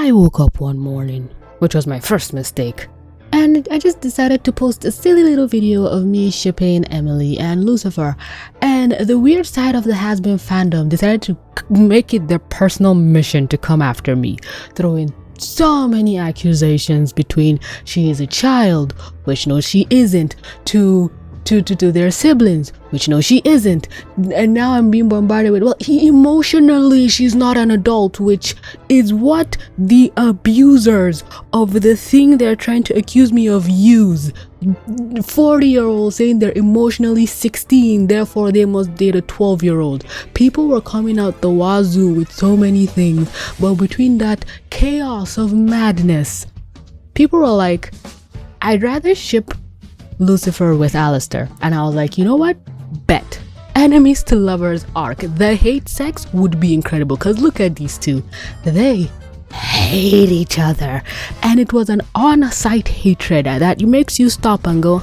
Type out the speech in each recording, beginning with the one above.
I woke up one morning, which was my first mistake, and I just decided to post a silly little video of me shipping Emily and Lucifer, and the weird side of the Hazbin fandom decided to make it their personal mission to come after me, throwing so many accusations between she is a child, which no she isn't, to their siblings, which no she isn't, and now I'm being bombarded with, well, emotionally she's not an adult, which is what the abusers of the thing they're trying to accuse me of use. 40-year-olds saying they're emotionally 16, therefore they must date a 12-year-old. People were coming out the wazoo with so many things, but between that chaos of madness, people were like, I'd rather ship Lucifer with Alastor, and I was like, you know what, bet. Enemies to lovers arc, the hate sex would be incredible, because look at these two, they hate each other, and it was an on-site hatred that makes you stop and go,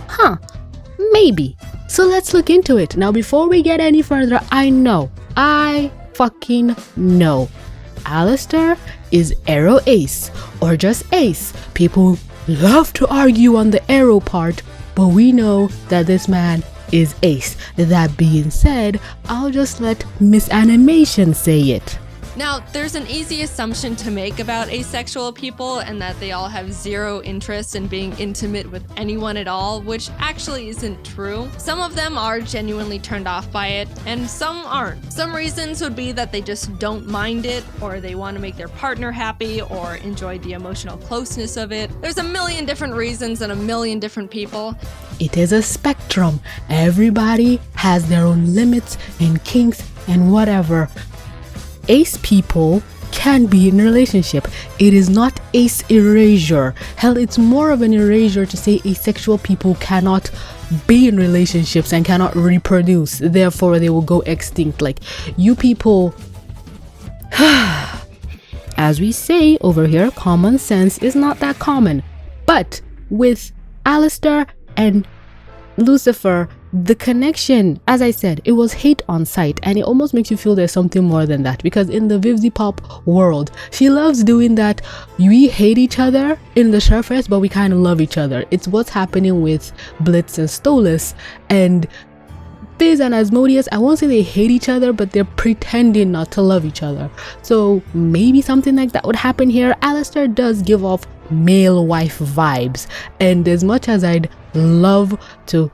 maybe. So let's look into it. Now before we get any further, I fucking know Alastor is Arrow Ace, or just Ace. People love to argue on the Arrow part, but we know that this man is Ace. That being said, I'll just let Miss Animation say it. Now, there's an easy assumption to make about asexual people, and that they all have zero interest in being intimate with anyone at all, which actually isn't true. Some of them are genuinely turned off by it, and some aren't. Some reasons would be that they just don't mind it, or they want to make their partner happy, or enjoy the emotional closeness of it. There's a million different reasons and a million different people. It is a spectrum. Everybody has their own limits and kinks and whatever. Ace people can be in a relationship. It is not ace erasure. Hell, it's more of an erasure to say asexual people cannot be in relationships and cannot reproduce, therefore they will go extinct. Like, you people, as we say over here, common sense is not that common. But with Alastor and Lucifer, the connection, as I said, it was hate on sight, and it almost makes you feel there's something more than that, because in the Vivzy Pop world, she loves doing that. We hate each other in the surface, but we kind of love each other. It's what's happening with Blitz and Stolas, and Fizz and Asmodeus. I won't say they hate each other, but they're pretending not to love each other. So maybe something like that would happen here. Alastor does give off male wife vibes, and as much as I'd love to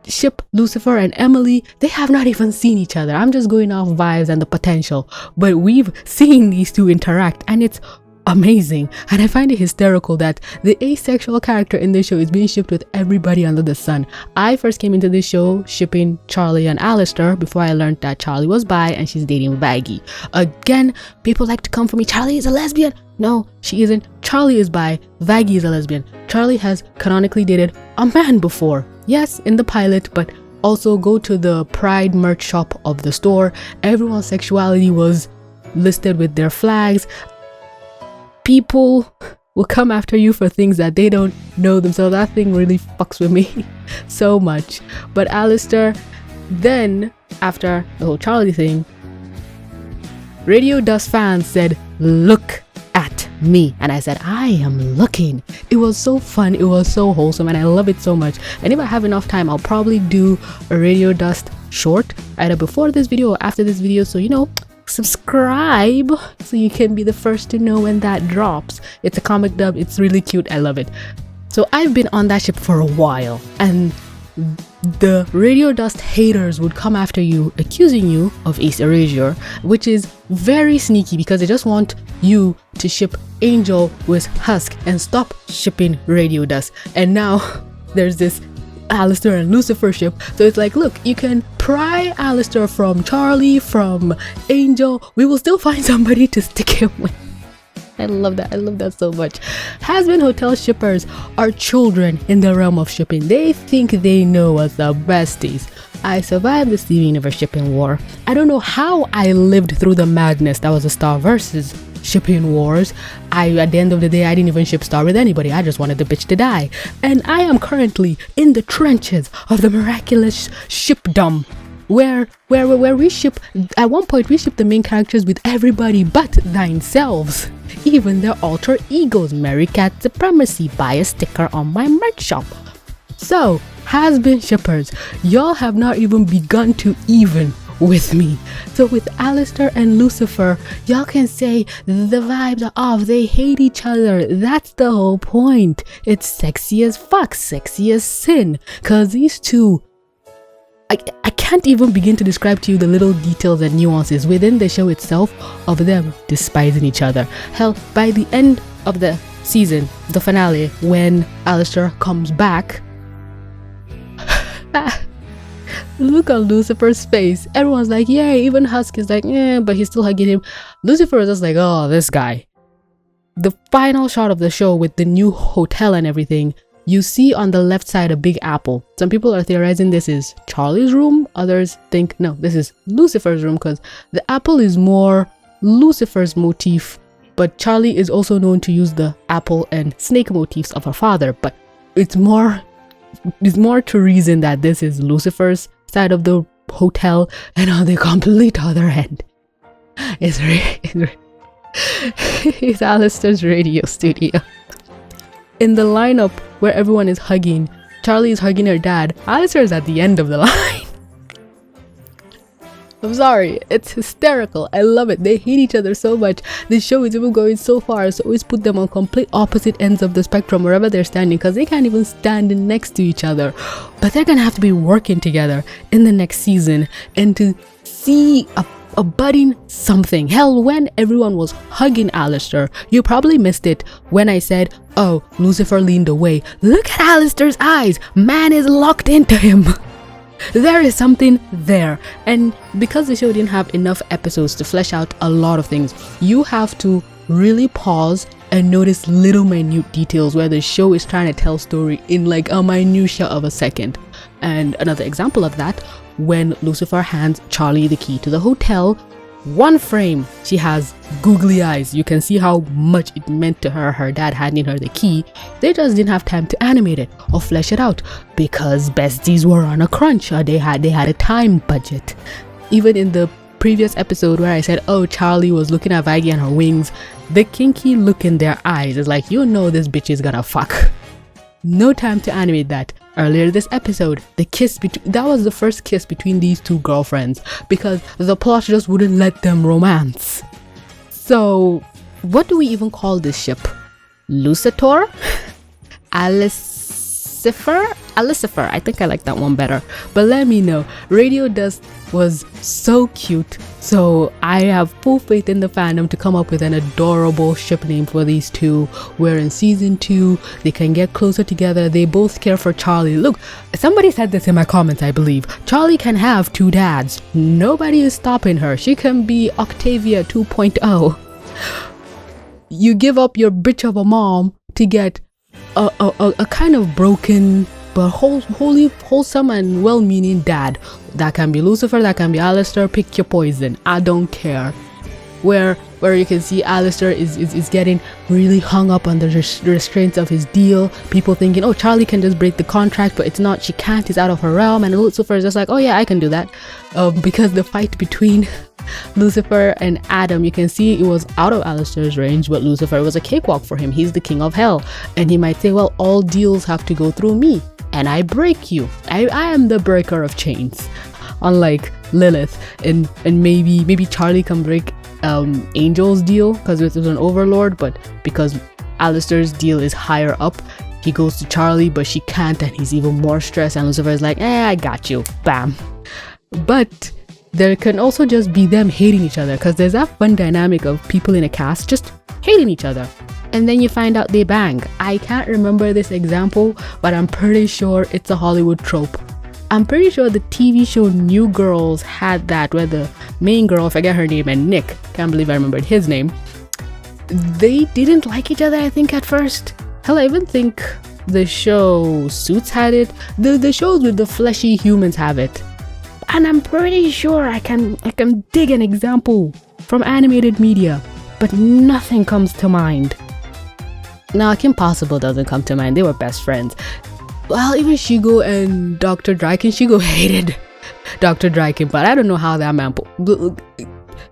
ship Lucifer and Emily, they have not even seen each other. I'm just going off vibes and the potential, but we've seen these two interact, and it's amazing. And I find it hysterical that the asexual character in this show is being shipped with everybody under the sun. I first came into this show shipping Charlie and Alastor before I learned that Charlie was bi and she's dating Vaggie. Again, people like to come for me, Charlie is a lesbian. No, she isn't. Charlie is bi, Vaggie is a lesbian. Charlie has canonically dated a man before. Yes, in the pilot, but also go to the Pride merch shop of the store. Everyone's sexuality was listed with their flags. People will come after you for things that they don't know themselves. That thing really fucks with me so much. But Alastor, then after the whole Charlie thing, Radio Dust fans said, look at me, and I said, I am looking. It was so fun, it was so wholesome, and I love it so much. And if I have enough time, I'll probably do a Radio Dust short either before this video or after this video, so subscribe so you can be the first to know when that drops. It's a comic dub, it's really cute, I love it. So I've been on that ship for a while, and the Radio Dust haters would come after you, accusing you of ace erasure, which is very sneaky because they just want you to ship Angel with Husk and stop shipping Radio Dust. And now there's this Alastor and Lucifer ship, so it's like, look, you can pry Alastor from Charlie, from Angel, we will still find somebody to stick him with. I love that so much. Hazbin Hotel shippers are children in the realm of shipping. They think they know us the besties. I survived the Steven Universe shipping war. I don't know how I lived through the madness that was the Star versus shipping wars. At the end of the day, I didn't even ship Star with anybody. I just wanted the bitch to die. And I am currently in the trenches of the miraculous shipdom, where we ship, at one point we ship the main characters with everybody but thine selves. even their alter egos. Mary Cat Supremacy, buy a sticker on my merch shop. So, Hazbin shippers, y'all have not even begun to even with me. So with Alastor and Lucifer, y'all can say the vibes are off, they hate each other. That's the whole point. It's sexy as fuck, sexy as sin. Cause these two, I can't even begin to describe to you the little details and nuances within the show itself of them despising each other. Hell, by the end of the season, the finale, when Alastor comes back, look on Lucifer's face. Everyone's like, yeah, even Husk is like, yeah, but he's still hugging him. Lucifer is just like, oh, this guy. The final shot of the show with the new hotel and everything, you see on the left side a big apple. Some people are theorizing this is Charlie's room. Others think, no, this is Lucifer's room because the apple is more Lucifer's motif. But Charlie is also known to use the apple and snake motifs of her father. But it's more to reason that this is Lucifer's side of the hotel, and on the complete other end it's Alastor's radio studio. In the lineup where everyone is hugging, Charlie is hugging her dad. Alastor is at the end of the line. I'm sorry, it's hysterical. I love it. They hate each other so much. The show is even going so far as to always put them on complete opposite ends of the spectrum wherever they're standing, because they can't even stand next to each other. But they're gonna have to be working together in the next season, and to see a budding something. Hell, when everyone was hugging Alastor, you probably missed it when I said, oh, Lucifer leaned away. Look at Alastor's eyes. Man is locked into him. There is something there, and because the show didn't have enough episodes to flesh out a lot of things, you have to really pause and notice little minute details where the show is trying to tell story in like a minutia of a second. And another example of that, when Lucifer hands Charlie the key to the hotel, one frame, she has googly eyes. You can see how much it meant to her, her dad handing her the key. They just didn't have time to animate it or flesh it out because besties were on a crunch, or they had a time budget. Even in the previous episode where I said, oh, Charlie was looking at Vaggie and her wings, the kinky look in their eyes is like, you know this bitch is gonna fuck. No time to animate that. Earlier this episode, the kiss that was the first kiss between these two girlfriends because the plot just wouldn't let them romance. So, what do we even call this ship? Lucifer? Lucifer, I think I like that one better. But let me know. Radio Dust was so cute. So I have full faith in the fandom to come up with an adorable ship name for these two. Where in season 2, they can get closer together. They both care for Charlie. Look, somebody said this in my comments, I believe. Charlie can have 2 dads. Nobody is stopping her. She can be Octavia 2.0. You give up your bitch of a mom to get a kind of broken but wholesome and well-meaning dad. That can be Lucifer, that can be Alastor. Pick your poison, I don't care. Where you can see Alastor is getting really hung up on the restraints of his deal. People thinking, oh, Charlie can just break the contract, but it's not, she can't, it's out of her realm. And Lucifer is just like, oh yeah, I can do that. Because the fight between Lucifer and Adam, you can see it was out of Alastor's range, but Lucifer was a cakewalk for him. He's the king of hell, and he might say, well, all deals have to go through me, and I break you. I am the breaker of chains, unlike Lilith. And maybe Charlie can break Angel's deal because it was an overlord, but because Alastor's deal is higher up, he goes to Charlie, but she can't, and he's even more stressed, and Lucifer is like, I got you, bam. But there can also just be them hating each other, because there's that fun dynamic of people in a cast just hating each other, and then you find out they bang. I can't remember this example, but I'm pretty sure it's a Hollywood trope. I'm pretty sure the TV show New Girls had that, where the main girl, I forget her name, and Nick, can't believe I remembered his name, they didn't like each other, I think, at first. Hell, I even think the show Suits had it. The shows with the fleshy humans have it. And I'm pretty sure I can dig an example from animated media, but nothing comes to mind. Now, Kim Possible doesn't come to mind. They were best friends. Well, even Shigo and Dr. Drykin, Shigo hated Dr. Drykin, but I don't know how that man...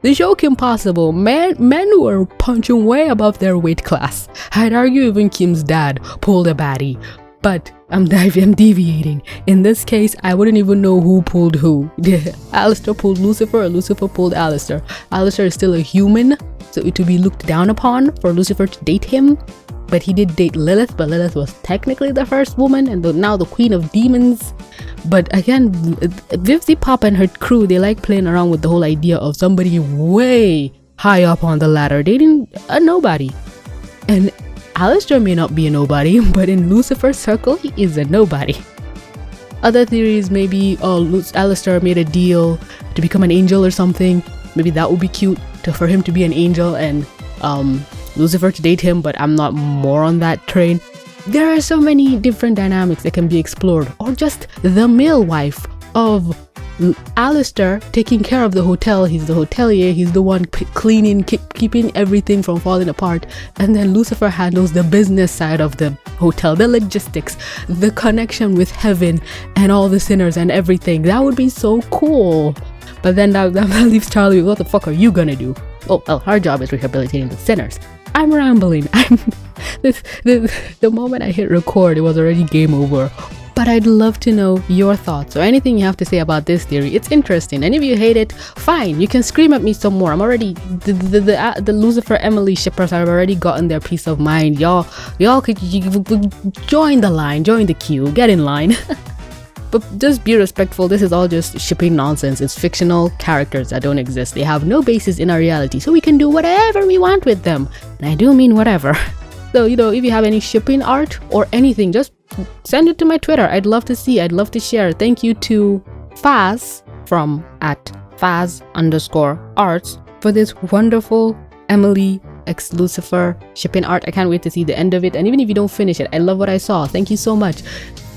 The joke impossible. Men were punching way above their weight class. I'd argue even Kim's dad pulled a baddie. But I'm deviating. In this case, I wouldn't even know who pulled who. Alastor pulled Lucifer, or Lucifer pulled Alastor. Alastor is still a human, so it would be looked down upon for Lucifer to date him. But he did date Lilith, but Lilith was technically the first woman and now the queen of demons. But again, Vivzy Pop and her crew, they like playing around with the whole idea of somebody way high up on the ladder dating a nobody. And Alastor may not be a nobody, but in Lucifer's circle, he is a nobody. Other theories, maybe Alastor made a deal to become an angel or something. Maybe that would be cute for him to be an angel and Lucifer to date him, but I'm not more on that train. There are so many different dynamics that can be explored, or just the male wife of Alastor taking care of the hotel. He's the hotelier, he's the one cleaning, keeping everything from falling apart, and then Lucifer handles the business side of the hotel, the logistics, the connection with heaven and all the sinners and everything. That would be so cool. But then that leaves Charlie with, what the fuck are you gonna do? Oh, well, our job is rehabilitating the sinners. I'm rambling. The moment I hit record, it was already game over. But I'd love to know your thoughts or anything you have to say about this theory. It's interesting, and if you hate it, fine, you can scream at me some more. I'm already the Lucifer Emily shippers have already gotten their peace of mind. Y'all could join the line, join the queue, get in line. But just be respectful. This is all just shipping nonsense. It's fictional characters that don't exist. They have no basis in our reality, so we can do whatever we want with them. And I do mean whatever. So, if you have any shipping art or anything, just send it to my Twitter. I'd love to see. I'd love to share. Thank you to Faz from @Faz_arts for this wonderful Emily x Lucifer shipping art. I can't wait to see the end of it. And even if you don't finish it, I love what I saw. Thank you so much.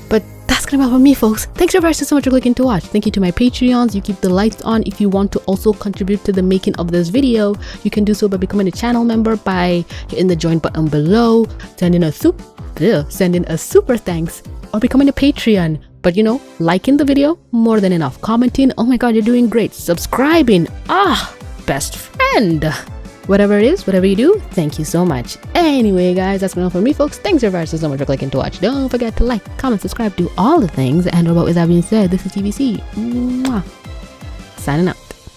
But that's gonna be all for me, folks. Thanks so much for clicking to watch. Thank you to my Patreons. You keep the lights on. If you want to also contribute to the making of this video, you can do so by becoming a channel member by hitting the join button below, sending a super thanks, or becoming a Patreon. But liking the video, more than enough. Commenting, oh my god, you're doing great. Subscribing, best friend. Whatever it is, whatever you do, thank you so much. Anyway, guys, that's enough for me, folks. Thanks so much for clicking to watch. Don't forget to like, comment, subscribe, do all the things. And with that being said, this is TVC. Mwah. Signing out.